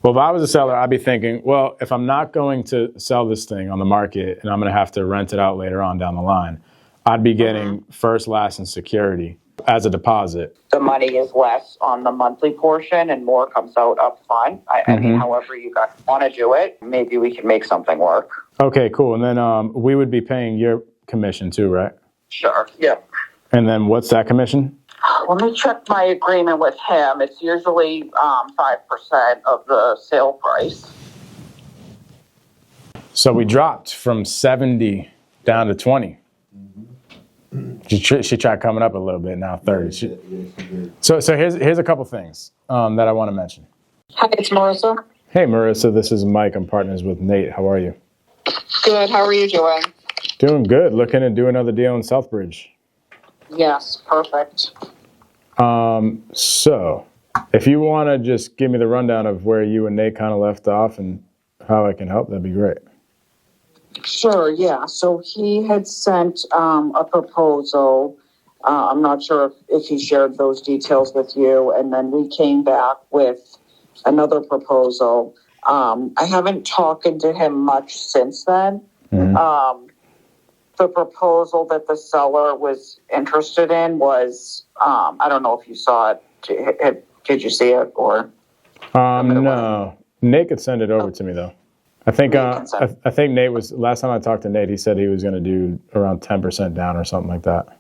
Well, if I was a seller, I'd be thinking, well, if I'm not going to sell this thing on the market and I'm going to have to rent it out later on down the line, I'd be getting first, last, and security as a deposit. The money is less on the monthly portion and more comes out up front. I mean, however you guys want to do it, maybe we can make something work. Okay, cool. And then we would be paying your commission too, right? Sure. Yeah. And then what's that commission? Let me check my agreement with him. It's usually 5% of the sale price. So we dropped from 70 down to 20. She tried coming up a little bit, now 30. So here's a couple things that I want to mention. Hi, it's Marissa. Hey, Marissa, this is Mike. I'm partners with Nate. How are you? Good. How are you doing? Doing good. Looking to do another deal in Southbridge. Yes, perfect. So if you want to just give me the rundown of where you and Nate kind of left off and how I can help, that'd be great. Sure, yeah. So he had sent a proposal. I'm not sure if he shared those details with you. And then we came back with another proposal. I haven't talked to him much since then. The proposal that the seller was interested in was, I don't know if you saw it. Did you see it or? No. Nate could send it over to me though. I think Nate was, last time I talked to Nate, he said he was going to do around 10% down or something like that.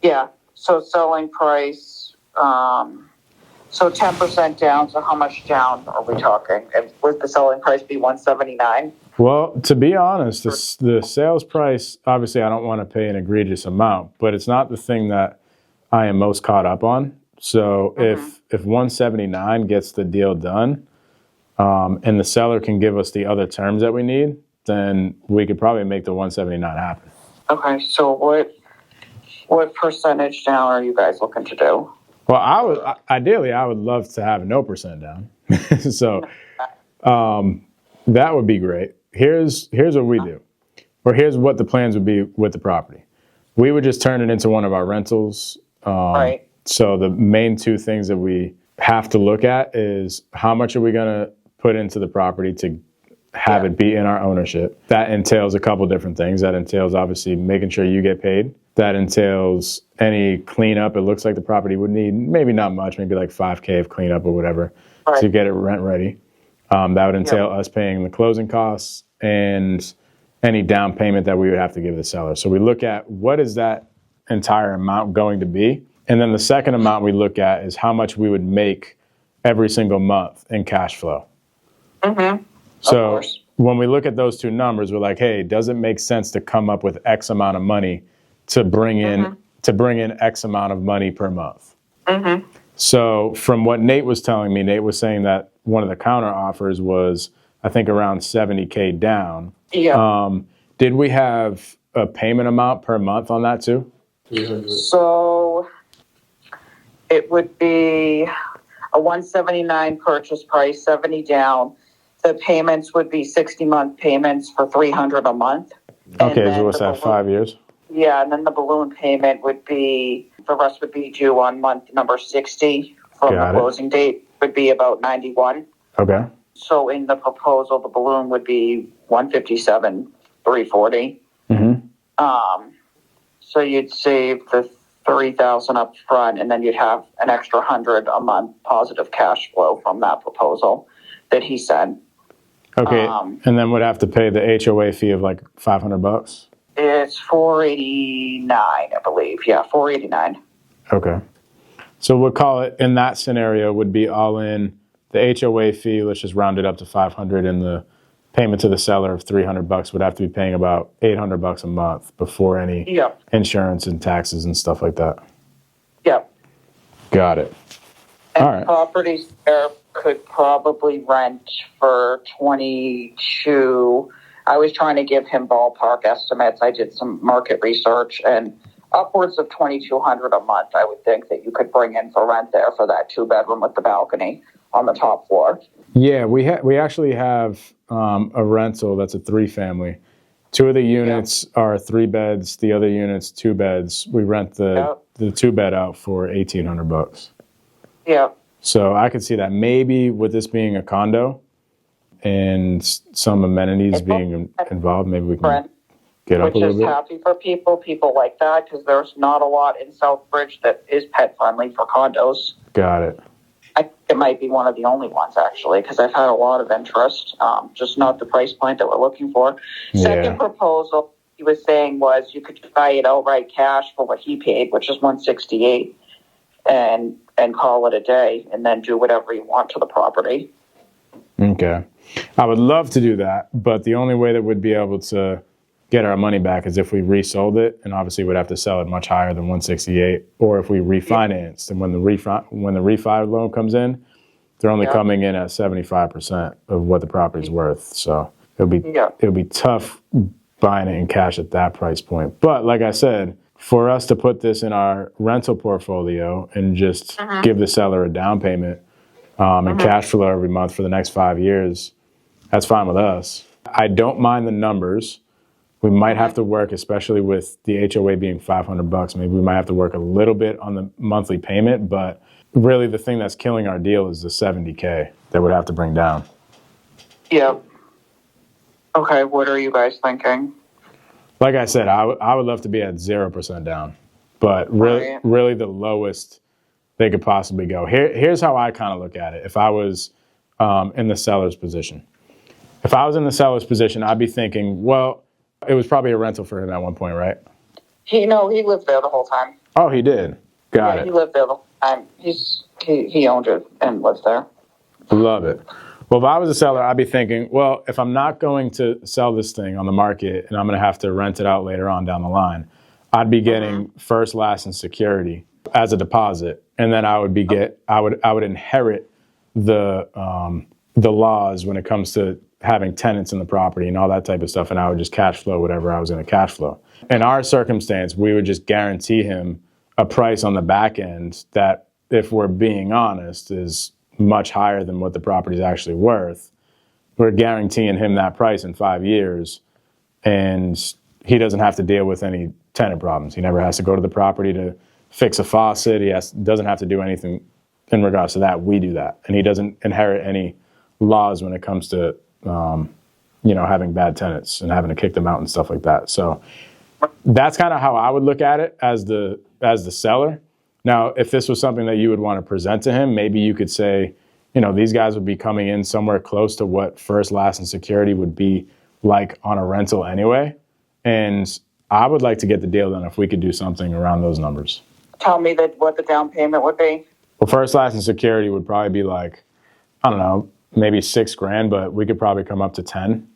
Yeah. So selling price, so 10% down. So how much down are we talking? Would the selling price be $179? Well, to be honest, the sales price, obviously I don't want to pay an egregious amount, but it's not the thing that I am most caught up on. So if 179 gets the deal done, and the seller can give us the other terms that we need, then we could probably make the 179 happen. Okay, so what percentage down are you guys looking to do? Well, ideally I would love to have no percent down. So that would be great. Here's what we do, or here's what the plans would be with the property. We would just turn it into one of our rentals. Right. So the main two things that we have to look at is how much are we going to put into the property to have it be in our ownership. That entails a couple different things. That entails obviously making sure you get paid. That entails any cleanup. It looks like the property would need maybe not much, maybe like $5,000 of cleanup or whatever to get it rent ready. That would entail us paying the closing costs and any down payment that we would have to give the seller. So we look at what is that entire amount going to be. And then the second amount we look at is how much we would make every single month in cash flow. So when we look at those two numbers, we're like, hey, does it make sense to come up with X amount of money to bring in X amount of money per month? So from what Nate was telling me, Nate was saying that one of the counter offers was, I think, around $70,000 down. Did we have a payment amount per month on that too? So it would be a $179 purchase price, 70 down. The payments would be 60-month payments for $300 a month. Okay, so what's that, 5 years? Yeah, and then the balloon payment would be, the rest would be due on month number 60 from the closing date, would be about 91. Okay. So in the proposal, the balloon would be $157,340. So you'd save the $3,000 up front, and then you'd have an extra $100 a month positive cash flow from that proposal that he sent. Okay, and then would have to pay the HOA fee of like $500. It's $489, I believe. Yeah, $489. Okay, so we'll call it in that scenario would be all in the HOA fee. Let's just round it up to 500, and the payment to the seller of $300 would have to be paying about $800 a month before any insurance and taxes and stuff like that. Yep. Got it. And all right. Properties there could probably rent for 22. I was trying to give him ballpark estimates. I did some market research, and upwards of $2,200 a month, I would think that you could bring in for rent there for that 2-bedroom with the balcony on the top floor. Yeah, we actually have a rental that's a 3-family. 2 of the units are 3 beds. The other units 2 beds. We rent the 2-bed out for $1,800. Yeah. So I could see that maybe with this being a condo, and some amenities being involved, maybe we can get up a little bit. Which is happy for people. People like that because there's not a lot in Southbridge that is pet friendly for condos. Got it. I think it might be one of the only ones actually because I've had a lot of interest, just not the price point that we're looking for. Second proposal he was saying was you could buy it outright cash for what he paid, which is $168, and call it a day, and then do whatever you want to the property. Okay. I would love to do that, but the only way that we'd be able to get our money back is if we resold it, and obviously we'd have to sell it much higher than 168, or if we refinanced. And when the refi loan comes in, they're only coming in at 75% of what the property's worth. So it'll be tough buying it in cash at that price point. But like I said, for us to put this in our rental portfolio and just give the seller a down payment and cash flow every month for the next 5 years, that's fine with us. I don't mind the numbers. We might have to work, especially with the HOA being $500, maybe we might have to work a little bit on the monthly payment, but really the thing that's killing our deal is the $70K that would have to bring down. Yep. Okay, what are you guys thinking? Like I said, I would love to be at 0% down, but really the lowest they could possibly go. Here's how I kind of look at it. If I was in the seller's position. If I was in the seller's position, I'd be thinking, well, it was probably a rental for him at one point, right? He lived there the whole time. Oh, he did? Got it. He lived there the whole time. He owned it and lives there. Love it. Well, if I was a seller, I'd be thinking, well, if I'm not going to sell this thing on the market and I'm going to have to rent it out later on down the line, I'd be getting first, last, and security as a deposit, and then I would inherit the laws when it comes to having tenants in the property and all that type of stuff, and I would just cash flow whatever I was going to cash flow. In our circumstance, we would just guarantee him a price on the back end that, if we're being honest, is much higher than what the property is actually worth. We're guaranteeing him that price in 5 years, and he doesn't have to deal with any tenant problems. He never has to go to the property to fix a faucet. He doesn't have to do anything in regards to that. We do that, and he doesn't inherit any laws when it comes to having bad tenants and having to kick them out and stuff like that. So that's kind of how I would look at it as the seller. Now, if this was something that you would want to present to him, maybe you could say, these guys would be coming in somewhere close to what first, last, and security would be like on a rental anyway. And I would like to get the deal done if we could do something around those numbers. Tell me what the down payment would be. Well, first, last, and security would probably be like, I don't know, maybe $6,000, but we could probably come up to 10.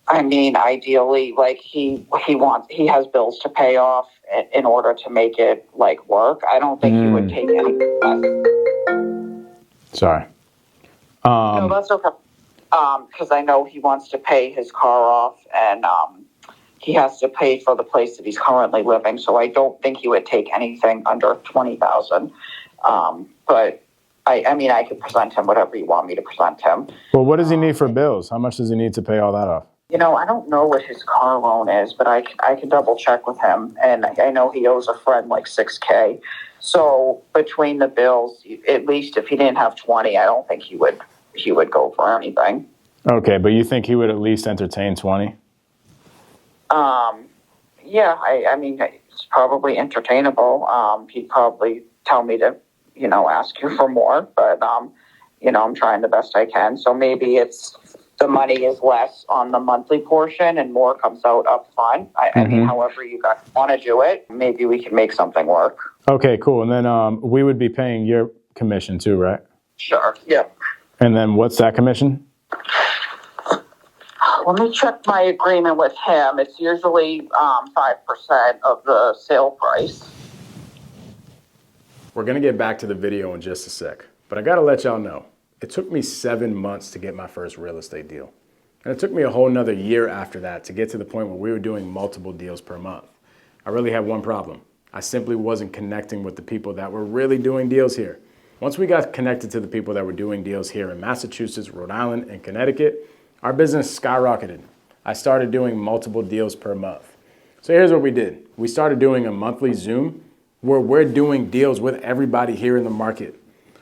I mean, ideally, like he has bills to pay off in order to make it work. I don't think he would take any less. Sorry. No, that's okay. Because I know he wants to pay his car off, and he has to pay for the place that he's currently living. So I don't think he would take anything under $20,000. But I could present him whatever you want me to present him. Well, what does he need for bills? How much does he need to pay all that off? I don't know what his car loan is, but I can double check with him. And I know he owes a friend like $6,000. So between the bills, at least if he didn't have 20, I don't think he would go for anything. Okay, but you think he would at least entertain 20? Yeah, I mean, it's probably entertainable. He'd probably tell me to, ask you for more, but, I'm trying the best I can. So maybe the money is less on the monthly portion and more comes out up front. I mean, however you guys want to do it, maybe we can make something work. Okay, cool. And then we would be paying your commission too, right? Sure, yeah. And then what's that commission? Let me check my agreement with him. It's usually 5% of the sale price. We're going to get back to the video in just a sec, but I got to let y'all know. It took me 7 months to get my first real estate deal. And it took me a whole nother year after that to get to the point where we were doing multiple deals per month. I really had one problem. I simply wasn't connecting with the people that were really doing deals here. Once we got connected to the people that were doing deals here in Massachusetts, Rhode Island, and Connecticut, our business skyrocketed. I started doing multiple deals per month. So here's what we did. We started doing a monthly Zoom where we're doing deals with everybody here in the market.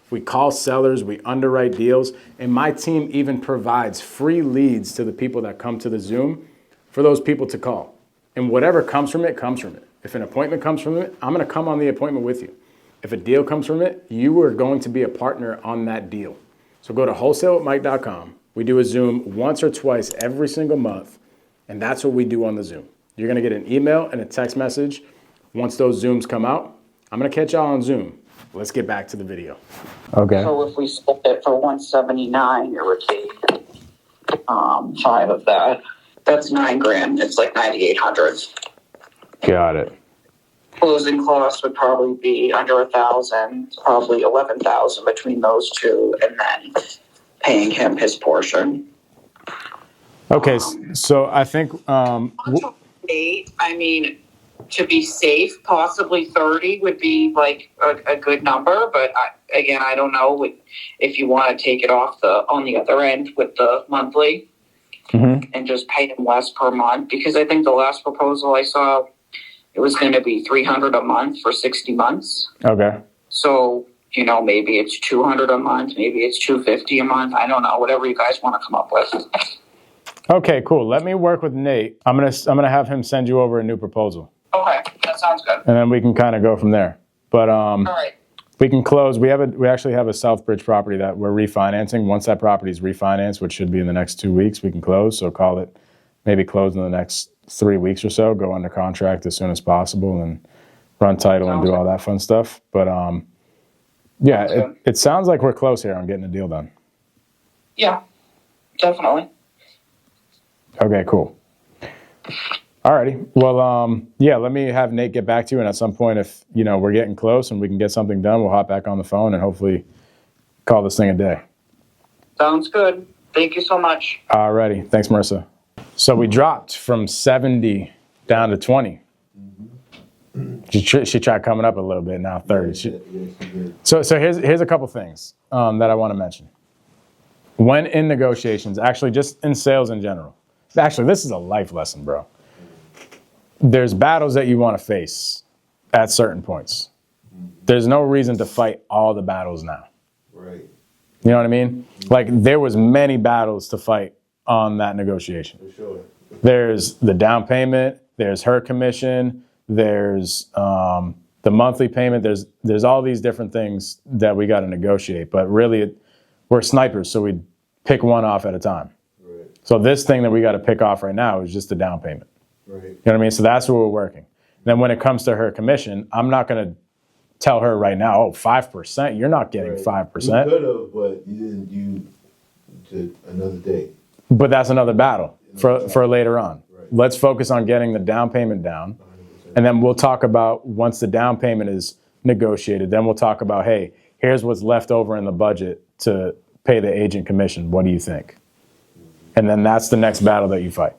We call sellers, we underwrite deals, and my team even provides free leads to the people that come to the Zoom for those people to call. And whatever comes from it, comes from it. If an appointment comes from it, I'm gonna come on the appointment with you. If a deal comes from it, you are going to be a partner on that deal. So go to wholesalewithmike.com. We do a Zoom once or twice every single month, and that's what we do on the Zoom. You're gonna get an email and a text message. Once those Zooms come out, I'm gonna catch y'all on Zoom. Let's get back to the video. Okay. So if we sold it for 179, it would be 5 of that. That's $9,000. It's like 9,800. Got it. Closing costs would probably be under 1,000, probably 11,000 between those two, and then paying him his portion. Okay, so I think I mean, to be safe, possibly 30 would be like a good number, but I don't know if you want to take it off on the other end with the monthly and just pay him less per month, because I think the last proposal I saw, it was going to be $300 a month for 60 months. Okay. So, maybe it's $200 a month, maybe it's $250 a month. I don't know, whatever you guys want to come up with. Okay, cool. Let me work with Nate. I'm gonna have him send you over a new proposal. Okay, that sounds good. And then we can kind of go from there. But all right. we can close. We actually have a Southbridge property that we're refinancing. Once that property is refinanced, which should be in the next 2 weeks, we can close. So call it maybe close in the next 3 weeks or so. Go under contract as soon as possible and run title and do all that fun stuff. But yeah, it sounds like we're close here on getting a deal done. Yeah, definitely. Okay, cool. Alrighty. Well, yeah, let me have Nate get back to you. And at some point, if, we're getting close and we can get something done, we'll hop back on the phone and hopefully call this thing a day. Sounds good. Thank you so much. Alrighty. Thanks, Marissa. So we dropped from 70 down to 20. She tried coming up a little bit, now 30. So here's a couple things that I want to mention. When in negotiations, actually just in sales in general, actually, this is a life lesson, bro. There's battles that you want to face at certain points. There's no reason to fight all the battles now. Right. You know what I mean? Like, there was many battles to fight on that negotiation. For sure. There's the down payment. There's her commission. There's the monthly payment. There's all these different things that we got to negotiate. But really, we're snipers, so we pick one off at a time. Right. So this thing that we got to pick off right now is just the down payment. Right. You know what I mean? So that's where we're working. Then when it comes to her commission, I'm not going to tell her right now, 5%. You're not getting 5%. You could have, but you didn't. You did another day. But that's another battle for later on. Right. Let's focus on getting the down payment down. 100%. And then we'll talk about, once the down payment is negotiated, then we'll talk about, hey, here's what's left over in the budget to pay the agent commission. What do you think? And then that's the next battle that you fight.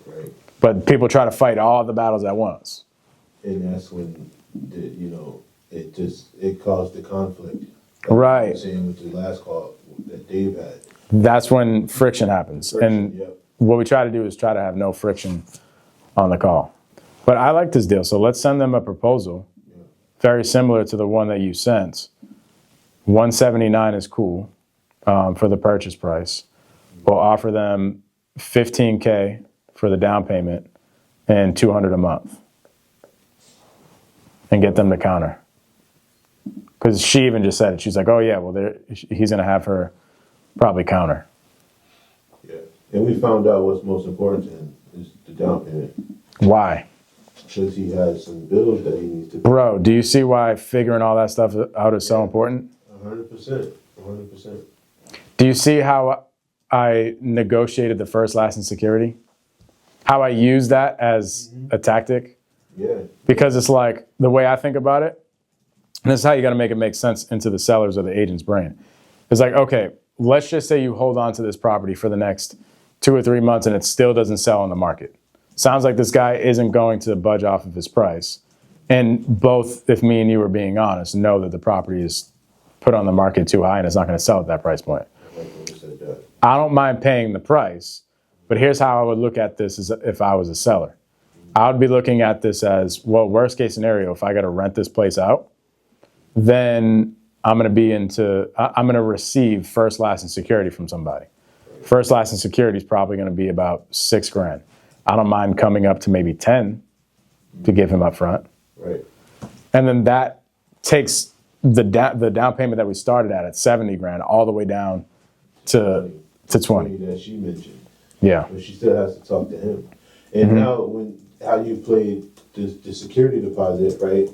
Right. But people try to fight all the battles at once. And that's when it caused the conflict. Right. I was saying with the last call that Dave had. That's when friction happens. And Yep. what we try to do is try to have no friction on the call. But I like this deal. So let's send them a proposal very similar to the one that you sent. 179 is cool for the purchase price. We'll offer them $15K for the down payment and $200 a month and get them to counter. Because she even just said it. She's like, oh, yeah, well, he's going to have her probably counter. Yeah. And we found out what's most important to him is the down payment. Why? Because he has some bills that he needs to pay. Bro, do you see why figuring all that stuff out is so important? 100%. 100%. Do you see how I negotiated the first, last, and security? How I use that as a tactic? Yeah. Because it's like, the way I think about it, and this is how you got to make it make sense into the seller's or the agent's brain. It's like, okay, let's just say you hold on to this property for the next 2 or 3 months and it still doesn't sell on the market. Sounds like this guy isn't going to budge off of his price. And both, if me and you are being honest, know that the property is put on the market too high and it's not going to sell at that price point. I like when you said that. I don't mind paying the price, but here's how I would look at this as if I was a seller. I would be looking at this as, well, worst case scenario, if I got to rent this place out, then I'm going to receive first, last, and security from somebody. First, last, and security is probably going to be about $6,000. I don't mind coming up to maybe 10 to give him up front. Right. And then that takes the down payment that we started at $70,000 all the way down to 20. That she mentioned. Yeah. But she still has to talk to him. And now, how you played the security deposit, right?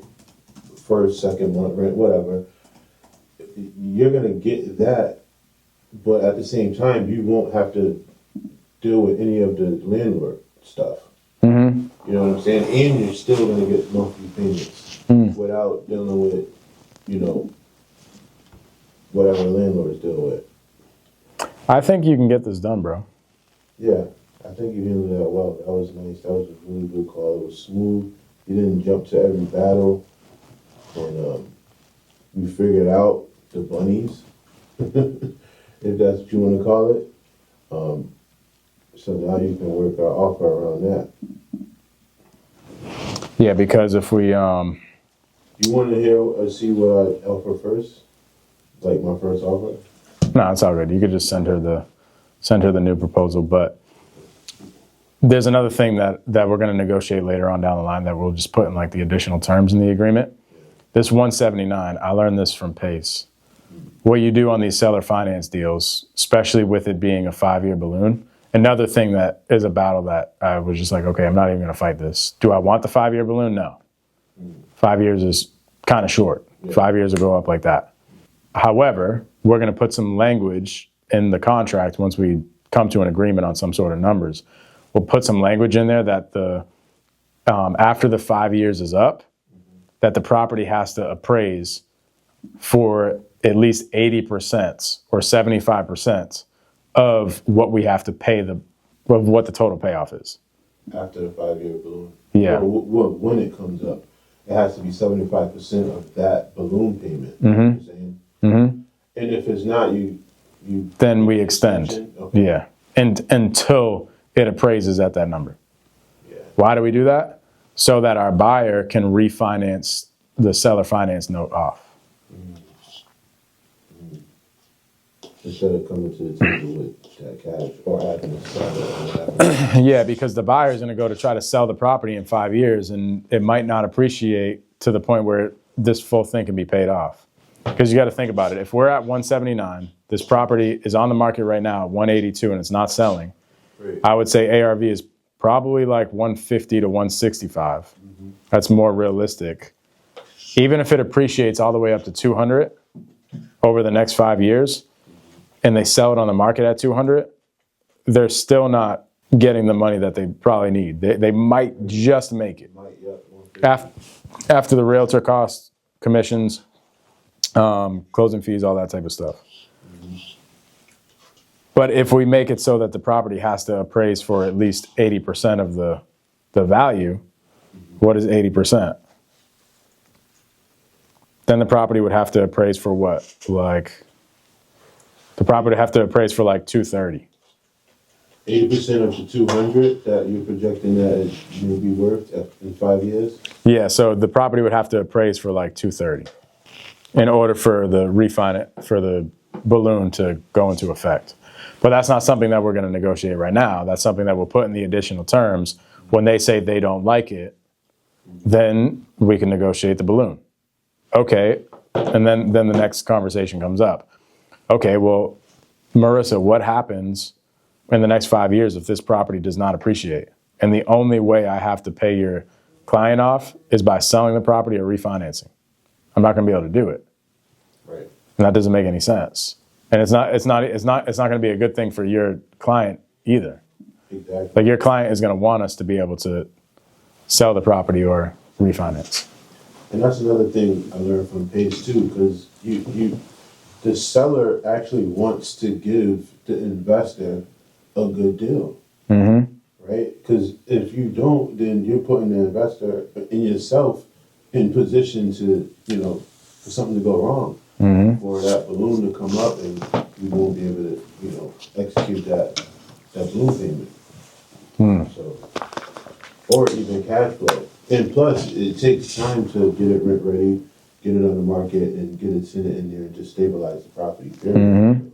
First, second month rent, whatever. You're gonna get that, but at the same time, you won't have to deal with any of the landlord stuff. You know what I'm saying? And you're still gonna get monthly payments without dealing with, whatever the landlord is dealing with. I think you can get this done, bro. Yeah, I think you handled that well. That was nice. That was a really good call. It was smooth. You didn't jump to every battle, and you figured out the bunnies, if that's what you want to call it. So now you can work our offer around that. Yeah, because if we You want to hear or see what I offer first? Like my first offer? no, it's all good. You could just send her the new proposal. But there's another thing that we're going to negotiate later on down the line that we'll just put in like the additional terms in the agreement. This 179, I learned this from Pace. What you do on these seller finance deals, especially with it being a 5-year balloon, another thing that is a battle that I was just like, okay, I'm not even going to fight this. Do I want the 5-year balloon? No. 5 years is kind of short. 5 years will go up like that. However, we're going to put some language in the contract once we come to an agreement on some sort of numbers. We'll put some language in there that after the 5 years is up, that the property has to appraise for at least 80% or 75% of what we have to pay of what the total payoff is. After the 5-year balloon? Yeah. Or when it comes up, it has to be 75% of that balloon payment. You know what I'm saying? And if it's not, you then we extend. Okay. Yeah. And until it appraises at that number. Yeah. Why do we do that? So that our buyer can refinance the seller finance note off. Instead of coming to the table with that cash or having to sell it or whatever. Yeah, because the buyer is going to go to try to sell the property in 5 years, and it might not appreciate to the point where this full thing can be paid off. Because you got to think about it. If we're at 179, this property is on the market right now at 182, and it's not selling. Right. I would say ARV is probably like 150 to 165. That's more realistic. Even if it appreciates all the way up to 200 over the next 5 years, and they sell it on the market at 200, they're still not getting the money that they probably need. They might just make it. After the realtor costs, commissions, closing fees, all that type of stuff. But if we make it so that the property has to appraise for at least 80% of the value, what is 80%? Then the property would have to appraise for what? The property would have to appraise for like 230. 80% of the 200 that you're projecting that it will be worth in 5 years? Yeah, so the property would have to appraise for like 230 in order for the balloon to go into effect. But that's not something that we're going to negotiate right now. That's something that we'll put in the additional terms. When they say they don't like it, then we can negotiate the balloon. Okay, and then the next conversation comes up. Okay, well, Marissa, what happens in the next 5 years if this property does not appreciate? And the only way I have to pay your client off is by selling the property or refinancing. I'm not going to be able to do it. Right. And that doesn't make any sense. And it's not going to be a good thing for your client either. Exactly. Like your client is going to want us to be able to sell the property or refinance. And that's another thing I learned from Pace too, because the seller actually wants to give the investor a good deal, right? Because if you don't, then you're putting the investor and yourself in position to, for something to go wrong, for that balloon to come up and you won't be able to, execute that balloon payment. So, or even cash flow. And plus, it takes time to get it rent ready, get it on the market and get a tenant in there and just stabilize the property. Period.